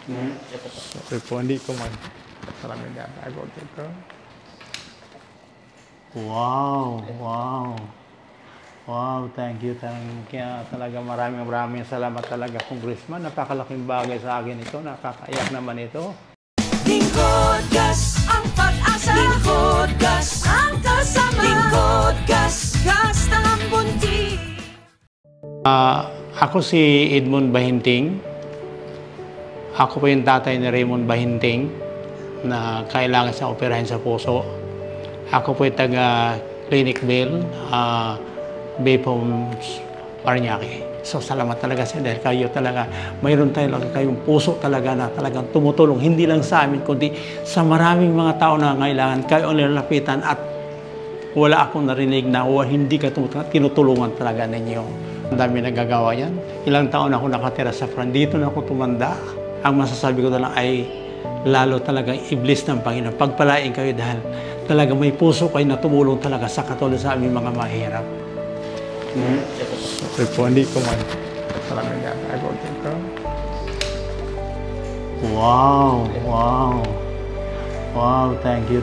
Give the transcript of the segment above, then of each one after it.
Sorry po, hindi ko maraming gagago dito. Wow, wow. Wow, thank you. Kaya talaga maraming salamat talaga, Congressman. Napakalaking bagay sa akin ito. Nakakaiyak naman ito. Lingkod gas ang pag-asa. Lingkod gas ang kasama. Lingkod gas, gas ng bunti. Ako si Edmond Bahinting. Ako po yung tatay ni Raymond Bahinting na kailangan sa operahin sa puso. Ako po yung taga Clinic Bell, Baypom, Paranaque. So salamat talaga sa dahil kayo talaga, mayroon kayong puso talaga na talagang tumutulong, hindi lang sa amin, kundi sa maraming mga tao na ngailangan kayo ang lalapitan at wala akong narinig na hindi ka tinutulungan talaga ninyo. Ang dami nagagawa yan. Ilang taon ako nakatira sa front, dito na ako tumanda. Ang masasabi ko na lang ay lalo talagang iblis ng Panginoon. Pagpalain kayo dahil talaga may puso kayo na tumulong talaga sa katulad sa aming mga mahirap. Sorry po, hindi ko maraming gagago dito. Wow, wow. Wow, thank you.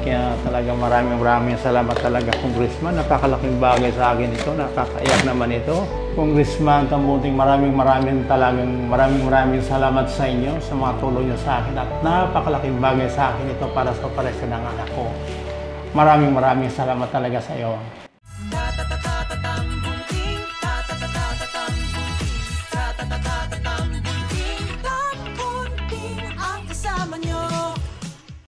Kaya talaga maraming salamat talaga, Congressman. Napakalaking bagay sa akin ito. Nakakaiyak naman ito. Congressman Kamuting, maraming salamat sa inyo sa mga tulong niyo sa akin. At napakalaking bagay sa akin ito para sa operasyon ng anak ko. Maraming salamat talaga sa iyo.